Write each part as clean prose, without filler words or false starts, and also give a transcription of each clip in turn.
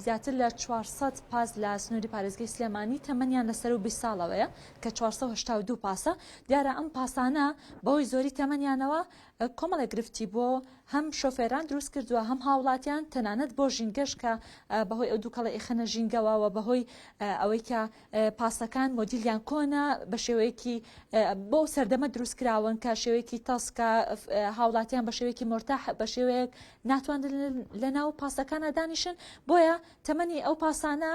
زیاتر لە 400 پاس لە سنووری پارێزگای سلێمانی تەمەنیان لەسەر و 20 ساڵەوەیە کە 482 پاسە دیارە ئەم پاسانە بەهۆی زۆری تەمەنیانەوە کۆمەڵێک گرفتی بۆ هەم شۆفێران دروست کردووە هەم هاوڵاتیان تەنانەت بۆ ژینگەش کە بەهۆی ئەو دووکەڵە ئێخەنە ژینگەوەوە بەهۆی ئەوەی کە پاسەکان مۆدیلیان کۆنا بە شێوەیەکی بۆ سەردەمە دروستکراون کە شێوەیەکی تەسکە هاوڵاتیان بە شێوەیەکی مرتاح بە شێوەیەک ناتوانن لە ناو پاسەکانە دانیشن بۆیە تەمەنی ئەو پاسانە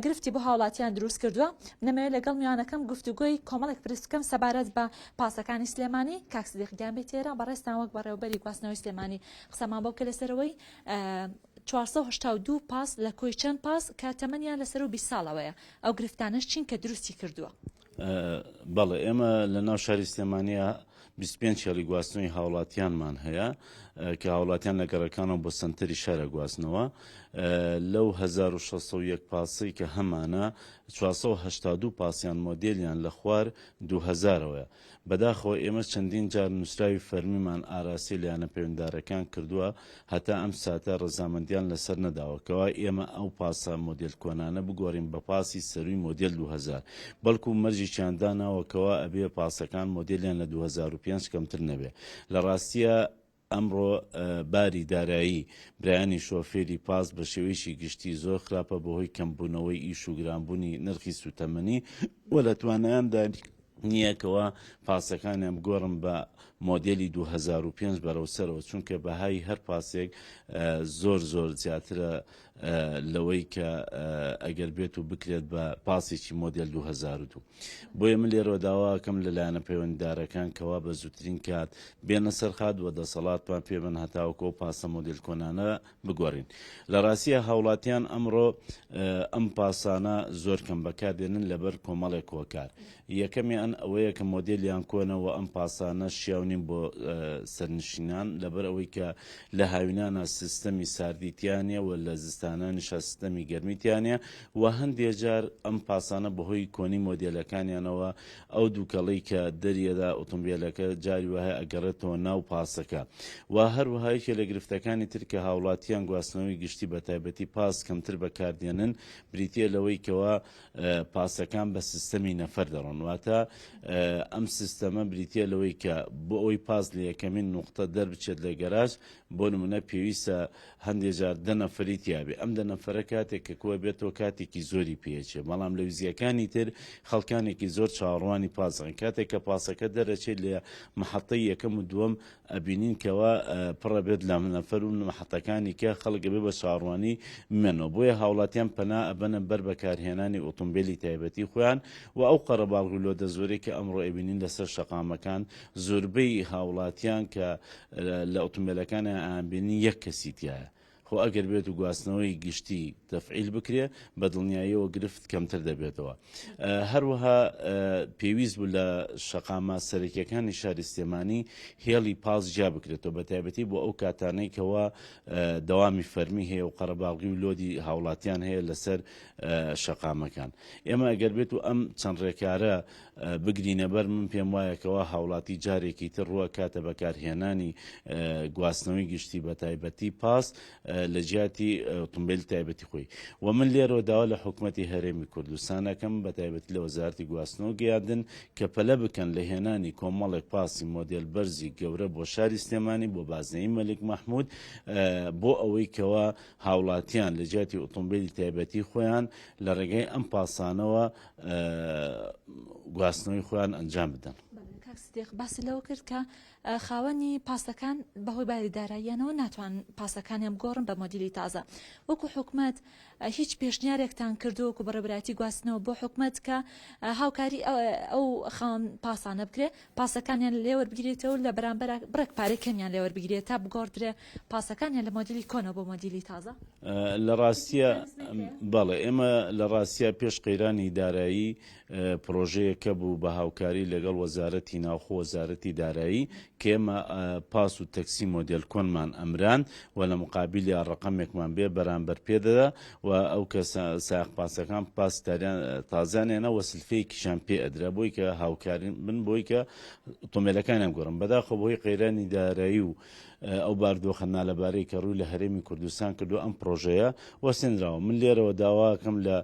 گرفتی بۆ هاوڵاتیان دروست کردووە نەمەوێت لەگەڵ میوانەکەم گفتوگۆی کۆمەڵێک پرسکەم سەبارەت بە پاسەکانی سلێمانی کاک سیدیقیان بێت تێرە بەڕێستان وەک بەڕێوەبەری گواستنەوەی سلێمانی قسەمان بەو کە لەسەرەوەی 482 پاس لە کۆی چەند پاس کە تەمەنیان لەسەر و 20 ساڵەوەیە ئەو گرفتانش چین کە دروستی کردووە بەڵێ ئێمە لە ناو شاری سلێمانیە 25 هێڵی گواستنەوەی هاوڵاتیانمان هەیە کە هاوڵاتیان لە گەڕەکانەوە بۆ سنتەری شارە گواستنەوە لەو 1601 پاسی کە هەمانە 482 پاسیان مۆدێلیان لە خوار 2000ەوەیە بەداخەوە ئێمە چەندین جار نووسراوی فەرمیمان ئاراسی لایەنە پەیوەنددارەکان کردووە هەتا ئەم ساتە ڕەزامەندیان لەسەر نەداوەکەوە ئێمە ئەو پاسە مۆدێل کۆنانە بگۆڕین بە پاسی سەروی مۆدێل 2000 بەڵکو مەرجی چانداناوەکەوە ئەبێ پاسەکان مۆدێلیان لە 2005 کەمتر نەبێ لە ڕاستیە ئەمڕۆ باری دارایی برایانی شۆفێری پاس بە شێوەیەکی گشتی زۆر خراپە بەهۆی کەمبوونەوەی ئیش و گرانبوونی نرخی سوتەمەنی وە لە توانایاندا نییەکەوە پاسەکانیان بگۆڕم بە مۆدێلی 2005 بەرەوسەرەوە چونکە بەهای هەر پاسێک زۆر زیاترە لەوەی کە ئەگەر بێت و بکرێت بە پاسێکی مۆدێل 2002 بۆیە من لێرەوە داواکەم لەلایەنە پەیوەنددارەکان کەوا بە زووترین کات بێنە سەرخات وە دەسەڵاتمان پێبن هەتاوکە و پاسە مۆدێل کۆنانە بگۆڕین لە ڕاستیە هاوڵاتیان ئەمڕۆ ئەم پاسانە زۆر کەم بەکاردێنن لەبەر کۆمەڵێک کۆکار یەکەمی ئەن ئەوەیە کە مۆدێلیان کۆنەوە ئەم پاسانە شیاونین بۆ سەرنشینان لەبەر ئەوەی کە لە هاوینانە سیستەمی ساردیتیانە و لە زستانانیشە سیستەمی گەرمیتیانە و هەندێک جار ئەم پاسانە بەهۆی کۆنی مۆدێلەکانیانەوە ئەو دووکەڵی کە دەریەدا ئۆتۆمبیلەکە جاری وهەیە ئەگەڕێتەوە ناو پاسەکە و هەروەهایکە لە گرفتەکانی ترکە هاوڵاتیان گواستنەوەی گشتی بە تایبەتی پاس کەمتر بەکاردێنن بریتە لەوەی کەوە پاسەکان بە سیستەمی نەفەر دەڕۆن واتە ئەم سیستەمە بریتە لەوەی کە بۆ ئەوی پاس لە یەکەمین نوقتە دەربچێت لە گەراژ بۆ نمونە پێویستە هەندێک جار دەنەفەری تیابێ ئەم دەنەفەرە کاتێک کە کووە بێتەوە کاتێکی زۆری پێچێ بەڵام لە ویزیەکانی تر خەڵکانێکی زۆر چاوەڕوانی پاسەکەن کاتێک کە پاسەکە دەرەچێت لە محەتەی یەکەم و دووەم ئەبینین کەەوە پڕە بێت لە منەفەر و محەتەکانی کە خەڵک بێ بە چاوەڕوانی منەوە بۆیە هاوڵاتیان پەنا ئەبەنە بەر بەکارهێنانی ئۆتۆمبیلی تایبەتی خۆیان و ئەو قەرەباڵغولۆدە زۆرەی کە ئەمڕۆ ئەبینین لەسەر شەقامەکان زۆربەی هاوڵاتیان کە لە ئۆتۆمبیلەکانی ئابینی یەک کەسیتیایە خۆ ئەگەر بێت و گواستنەوەی گشتی تەفعیل بکرێ بە دڵنیاییەوە گرفت کەمتر دەبێتەوە هەروەها پێویست بوو لە شەقامە سەرەکیەکانی شاری سلێمانی هێڵی پاس جا بکرێتەوە بە تایبەتی بۆ ئەو کاتانەی کەەوە دەوامی فەرمی هەیە و قەرەباڵغی و لۆدی هاوڵاتیان هەیە لەسەر شەقامەکان ئێمە ئەگەر بێت و ئەم چەند ڕێکارە بگرینە بەر من پێم وایەکەوە هاوڵاتی جارێکی تر ڕووە کاتە بەکارهێنانی گواستنەوەی گشتی بە تایبەتی پاس لە جیاتی ئۆتۆمبیل تایبەتی خۆی و من لێرەوە داوا لە حکوومەتی هەرێمی کوردستانەکەم بە تایبەتی لە وەزارەتی گواستنەوە گەیاندن کە پەلە بکەن لە هێنانی کۆمەڵێک پاسی مۆدێل بەرزی گەورە بۆ شاری سلێمانی بۆ بازنەی مەلک مەحموود بۆ ئەوەی کەوە هاوڵاتیان لە جیاتی ئۆتۆمبیلی تایبەتی خۆیان لە ڕێگەی ئەم پاسانەوە گواستنەوەی خۆیان ئەنجام بدەن. باسی لەوە کرد کە خاوەنی پاسەکان بەهۆی باریداراییانەوە ناتوان پاسەکانیان بگۆڕن بە مۆدیلی تازە وەکو حکوومەت هیچ پێشنیارێکتان کردو وەکو بەڕێبەراتی گواستنەوە بۆ حکوومەت کە هاوکاری ئەو خاوەن پاسانە بکرێ پاسەکانیان لێوەربگرێتەوە لە بەرامبەر بڕێک پارێکەمیان لێوەربگرێت تا بگۆڕدرێ پاسەکانیان لە مۆدیلی کۆنەوە بۆ مۆدیلی تازە لە ڕاستیە بەڵێ ئێمە لە ڕاستیە پێش قەیرانی دارایی پرۆژەیەکە بوو بە هاوکاری لەگەڵ وەزارەتی ناوخۆ وەزارەتی دارایی کە ئێمە پاس و تەکسی مۆدێل کۆنمان ئەمران و لە مقابلی ڕقەمێکمان بێ بەرامبەر پێدەدا و ئەو کە ساق پاسەکان پاس تازانێنە وە سلفەیەکیشان پێ ئەدرا بۆی کە هاوکاری من بۆی کە ئۆتۆمبیلەکانیان گۆڕن بەداخەوە بۆی قەیرانی دارایی و ئەو باردۆخە نالەبارەی کە ڕووی لە هەرێمی کوردستان کردو ئەم پرۆژەیە وەسێنراوە. من لێرەوە داواکەم لە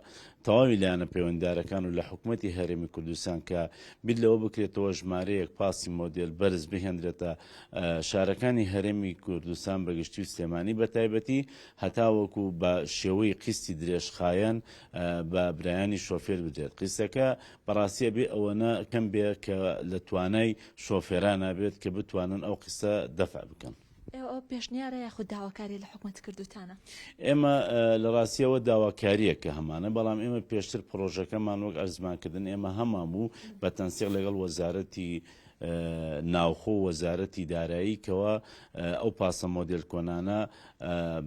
تەواوی لایەنە پەیوەنددارەکان و لە حکوومەتی هەرێمی کوردستان کە بیر لەوە بکرێتەوە ژمارەیەک پاسی مۆدێل بەرز بهێنرێتە شارەکانی هەرێمی کوردستان بەگشتی و سلێمانی بە تایبەتی هەتاوەکو بە شێوەی قستی درێژخایەن بە برایانی شۆفێر بدرێت. قستەکە بەڕاستیە بێ ئەوەنە کەم بێ کە لە توانای شۆفێران نابێت کە بتوانن ئەو قسە دەفع بکەن. ئەو پێشنیارە یاخود داواکاری لە حکوومەت کردوتانە؟ ئێمە لە ڕاستیەوە داواکاریە کە هەمانە، بەڵام ئێمە پێشتر پرۆژەکەمان وەک ئەرزمانکردن ئێمە هەماموو بە تەنسیق لەگەڵ وەزارەتی ناوخۆ وەزارەتی دارایی کەەوە ئەو پاسە مۆدل کۆنانە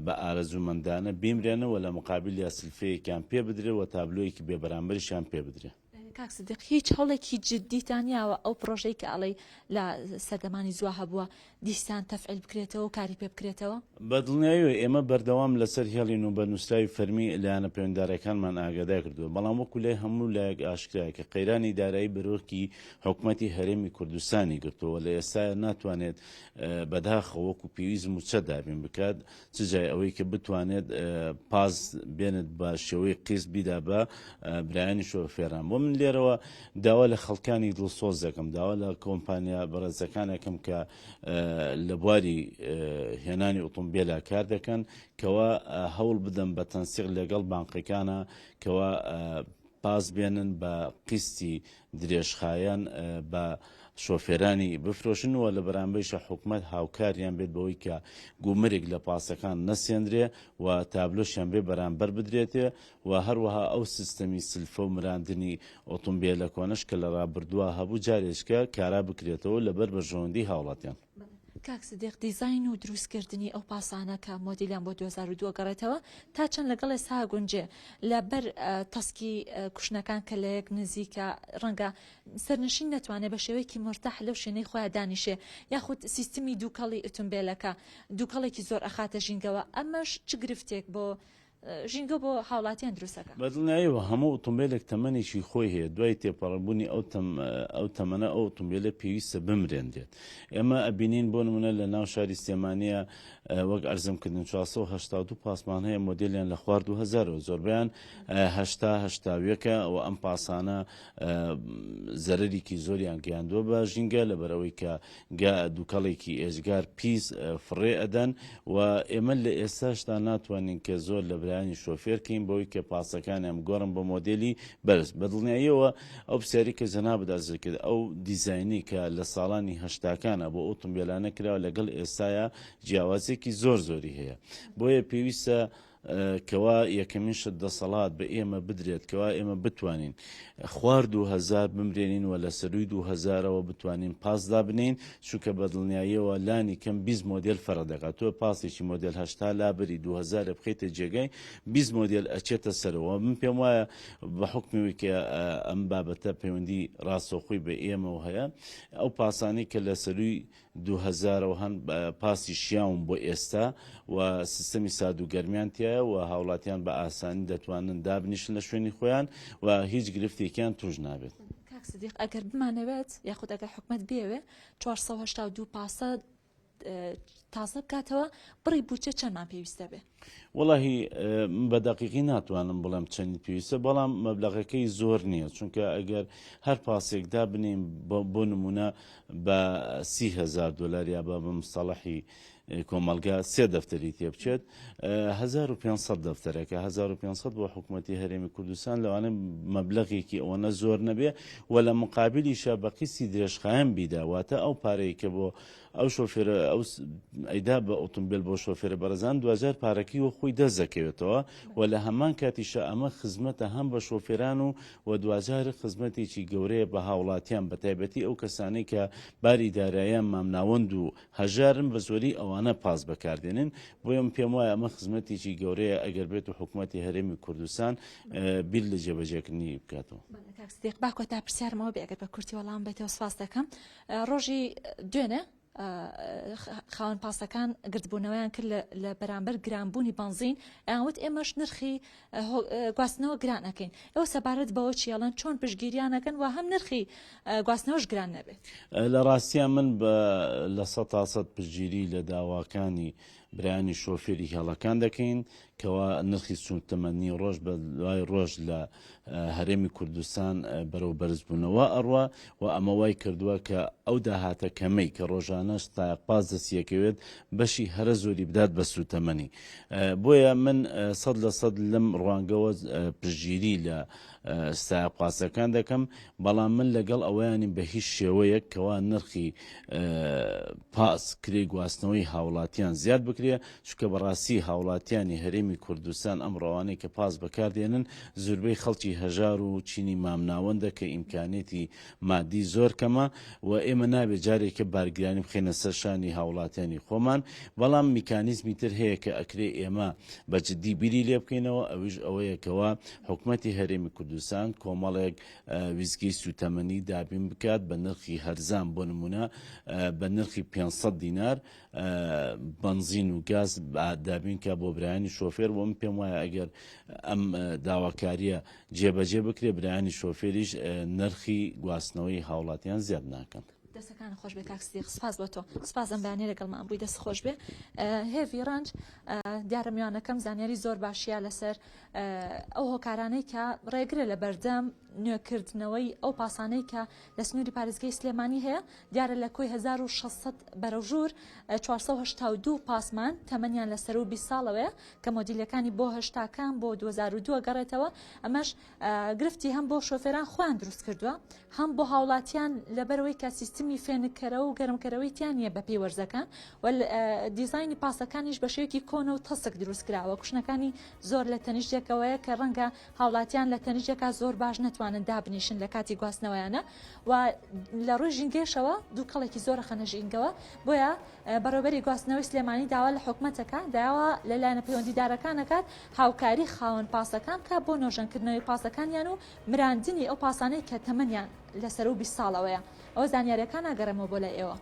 بە ئارەزومەندانە بیمرێنەوە لە مقابل یا سلفەیەکیان پێ بدرێت و تابلۆیەکی بێبەرامبەریشیان پێ بدرێت. کاک سدیق هیچ هەوڵێکی جددیتانیاوە ئەو پرۆژەی کە ئەڵێ لە سەردەمانی زووا هەبووە دیسان تەفعیل بکرێتەوە و کاری پێ بکرێتەوە؟ بەدڵنیاییەوە ئێمە بەردەوام لەسەر هێڵین و بە نووسراوی فەرمی لایەنە پەیوەنددارەکانمان ئاگادار کردووە، بەڵام وەکو لای هەموو لایەک ئاشکرایە کە قەیرانی دارایی بەرۆکی حکوومەتی هەرێمی کوردستانی گرتووە لە ئێستا ناتوانێت بەداخەوە وەکو پێویستم و چە دابین بکات چجای ئەوەی کە بتوانێت پاس بێنێت بە شێوەی قیس بیدا بە برایانی شۆفێران. بۆ من لێرەوە داوا لە خەڵکانی دڵسۆز دەکەم، داوا لە کۆمپانیا بەڕێزەکانێکم کە لە بواری هێنانی ئۆتۆمبیلە کار دەکەن کەەوە هەوڵ بدەن بە تەنسیق لەگەڵ بانقەکانە کەەوە پاس بێنن بە قیستی درێژخایەن بە شۆفێرانی بفرۆشنەوە لە بەرامبەریشە حکوومەت هاوکاریان بێت بەوەی کە گومرێک لە پاسەکان نەسێنرێ و تابلۆشیان بێ بەرامبەر بدرێتێ و هەروەها ئەو سیستەمی سلفە و مراندنی ئۆتۆمبیلە کۆنش کە لە ڕابردووە هەبوو جارێشکە کارا بکرێتەوە لەبەر بەژەوەندی هاوڵاتیان. کاک سدیق دیزاین و دروستکردنی ئەو پاسانە کە مۆدیلیان بۆ 2002 گەڕێتەوە تا چەند لەگەڵ ئێستا گونجێ لەبەر تەسکی کوشنەکان کە لە یەک نزیکە ڕەنگە سەرنشین نەتوانێت بە شێوەیەکی مرتاح لەو شوێنەی خۆیان دانیشێ یاخود سیستمی دووکەڵی ئۆتۆمبیلەکە دووکەڵێکی زۆر ئەخاتە ژینگەوە، ئەمەش چ گرفتێک بۆ ژینگە بۆ هاوڵاتیان دروستەکە؟ بەدڵنیاییەوە هەموو ئۆتۆمبیلێک تەمەنێکی خۆی هەیە، دوای تێپەڕبوونی ئەو تەمەنە ئەو ئۆتۆمبیلە پێویستە بمرێندێت. ئێمە ئەبینین بۆ نمونە لە ناو شاری سلێمانیە وەک ئەرزمکردن 482 پاسمان هەیە مۆدلیان لە خوار 2000 زۆربیان 80-81 و ئەم پاسانە زەرەرێکی زۆریان گەیاندووە بە ژینگە لەبەرەوەی کە دووکەڵێکی ئێجگار پیس فڕێ ئەدەن و ئێمە لە ئێستاشتا ناتوانین کە زۆر لە برایانی شۆفێرکەین بۆی کە پاسەکانیان گۆڕم بە مۆدلی بەرز. بەدڵنیاییەوە ئەو پرسیاری کە جەنابەت ئەرز کرد ئەو دیزاینی کە لە ساڵانی هەشتاکانە بۆ ئۆتۆمبیلانە کراوە لەگەڵ ئێستاە جیاوازێکی زۆر زۆری هەیە، بۆیە پێویستە کەوا یەکەمین شت دەسەڵات بە ئێمە بدرێت کەوا ئێمە بتوانین خوار 2000 بمرێنین و لە سەروی 2000ەوە بتوانین پاسدا بنین، چونکە بەدڵنیاییەوە لانی کەم 20 مۆدل فەرق دەکات. تۆ پاسێکی مۆدل 80 لابری 2000 بخیتە جێگەی 20 مۆدل ئەچێتە سەرەوە. من پێم وایە بە حکمی کە ئەم بابەتە پەیوەندی ڕاستەوخۆی بە ئێمەوە هەیە ئەو پاسانی کە لە سەروی 2000 هەن پاسی شیاون بۆ ئێستا و سیستەمی سادوگەرمیان تایە و هاوڵاتیان بە ئاسانی دەتوانن دابنیشن لە شوێنی خۆیان و هیچ گرفتێکیان توش نابێت. کاک سدیق ئەگەر بمانەوێت یاخود ئەگەر حکوومەت بێوێ 482 پاسە تازە بکاتەوە بڕی بووچە چەندمان پێویستە بێ؟ وەڵاهی بە دەقیقی ناتوانم بڵێم چەندی پێویستە، بەڵام مەبلەغەکەی زۆر نییە، چونکە ئەگەر هەر پاسێکدا بنین بۆ نمونە بە 30,000 دلار یا بە مستەڵەحی کۆمەلگا 3 دەفتەری تێ بچێت 1500 دەفتەرەکە 1500 بۆ حکوومەتی هەرێمی کوردستان لەوانە مەبلەغێکی ئەوەنە زۆر نەبێ و لە مقابلیشە بە قیسی درێژخایەن بیداواتە ئەو پارەی کە بۆ ئەو شۆفێرە ئەو ئەیدا بە ئۆتۆمبیل بۆ شۆفێرە بەرەزان 2000 پارەکەی و خۆی دەزەکەوێتەوە و لە هەمان کاتیشە ئەمە خزمەتە هەم بە شۆفێران و 2000 خزمەتێکی گەورەیە بە هاوڵاتیان بە تایبەتی ئەو کەسانەی کە باری داراییان مامناوەند و هەژارن بە زۆری ئەوانە پاس بەکاردێنن. بۆیە پێم وایە ئەمە خزمەتێکی گەورەیە ئەگەر بێت و حکوومەتی هەرێمی کوردستان بیر لە جێبەجێکردنی بکاتەوە. باکۆ تا پرسیارمەوە بێ ئەگەر بە کورتی وەڵام بێتەوە سواز دەکەم. ڕۆژی دوێنێ خاوەن پاسەکان گرتبوونەوەیان کرد لە بەرامبەر گرانبوونی بنزین ئەوت ئێمەش نرخی گواستنەوە گران ئەەکەین ئەوە سەبارەت بەوە چیاڵەن چۆن پشتگیریانەکەن و هەم نرخی گواستنەوەش گران نەبێت لە ڕاستیان من لە 100% پشتگیری لە داواکانی برایانی شۆفێری هێڵەکان دەکەین کەوا نرخی سوتەمەنی ڕۆژ بە دوای ڕۆژ لە هەرێمی کوردستان بەرەو بەرزبوونەوە ئەڕوە و ئەمە وای کردووە کە ئەو داهاتە کەمەی کە ڕۆژانەش تا پاس دەستیەکەوێت بەشی هەرە زۆری بدات بە سوتەمەنی بۆیە من 100% لەم ڕوانگەوە پشتگیری لە ساپاسەکان دەکەم بەڵام من لەگەڵ ئەویانی بە هیچ شێوەیەک کەوا نرخی پاس کرێ گواستنەوەی هاوڵاتیان زیاد بکرێ چکە بەڕاستی هاوڵاتیانی هەرێمی کوردستان ئەم ڕەوانەی کە پاس بەکاردێنن زۆربەی خەڵکی هەژار و چینی مامناوەندە کە ئیمکانێتی مادی زۆر کەمە و ئێمە نابێت جارێکە بارگرانی بخێنە سەر شانی هاوڵاتیانی خۆمان بەڵام میکانیزمی تر هەیە کە ئەکرێ ئێمە بەجددی بیری لێ بکەینەوە ئەویش ئەوەیەکەوە حکوومەتی هەرێمی کوردستان کۆمەڵێک ویزگی سوتەمەنی دابین بکات بە نرخی هەرزان بۆ نمونە بە نرخی 500 دینار بنزین و گاز دابین کە بۆ برایانی شۆفێر و من پێم وایە ئەگەر ئەم داواکاریە جێبەجێ بکرێ برایانی شۆفێریش نرخی گواستنەوەی هاوڵاتیان زیاد ناکەن. دەستەکان خۆش بێ کاکسیق سپاس بۆ تۆ سپاس ئەم بەیانیە لەگەڵمان بووی دەست خۆش بێ هێڤی ڕەنج دیارە میوانەکەم زانیاری زۆر باشیە لەسەر ئەو هۆکارانەی کە ڕێگرە لە بەردەم نوێکردنەوەی ئەو پاسانەی کە لە سنووری پارێزگای سلێمانی هەیە دیارە لە کۆی 1600 بەرەوژوور 482 پاسمان تەمەنیان لەسەر و 20 ساڵەوەیە کە مۆدیلەکانی بۆ هەشتاکان بۆ 2002 گەڕێتەوە ئەمەش گرفتی هەم بۆ شۆفێران خۆیان دروست کردووە هەم بۆ هاوڵاتیان لەبەرەوەی کە سیستمی فێنکەرەوە و گەرمکەرەوەی تیان نیە بە پێوەرزەکان و دیزایانی پاسەکانیش بە شێوەیەکی کۆنە و تەسک دروست کراوە کوشنەکانی زۆر لە تەنیشتێکەوەیە کە ڕەنگە هاوڵاتیان لە تەنیشتێکا زۆر باش نەتوانن دابنیشن لە کاتی گواستنەوەیانە و لە ڕۆژ ژینگەشەوە دوو کەڵێکی زۆرە خەنە ژینگەوە بۆیە بەڕێوەبەری گواستنەوەی سلێمانی داوا لە حکوومەتەکە داوا لەلایەنە پەیوەندیدارەکانەکات هاوکاری خاوەن پاسەکان کە بۆ نۆژەنکردنەوەی پاسەکانیان و مراندنی ئەو پاسانەی کە تەمەنیان لەسەر و 20 ساڵەوەیە ئەو زانیاریەکان ئاگەڕێمەوە بۆ لای ئێوە.